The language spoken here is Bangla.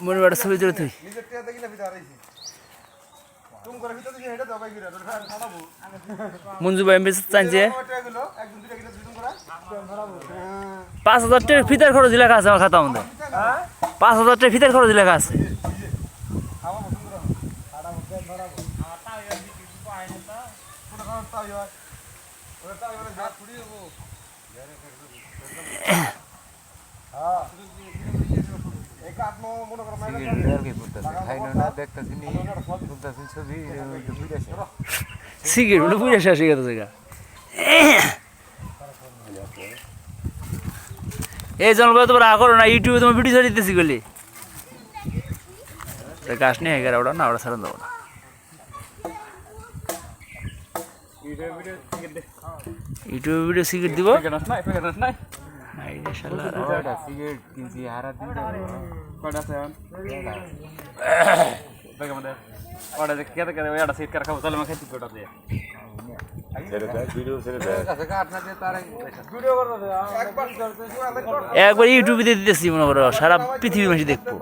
মনে বাড়া ছবি তুলে তুই মঞ্জু ভাই এমবি চাইছে 5,000 টাকা ফিতার খরচ লেখা আছে আমার খাতা মধ্যে 5,000 টাকা ফিতার খরচ লেখা আছে সিগারেট বলে বুঝে শেষ হয়ে গেছে এই জন্ম তোমার আ করো না ইউটিউবে তোমার ভিডিও ছেড়ে দিতেছি গলি গাছ নিয়ে গেলে ওটা না ওটা ছাড়া দেবো না ইউটিউবে ভিডিও সিগারেট দিব একবার ইউটিউবে দিয়ে দিতেছি মনে করো সারা পৃথিবীর মানুষ দেখবো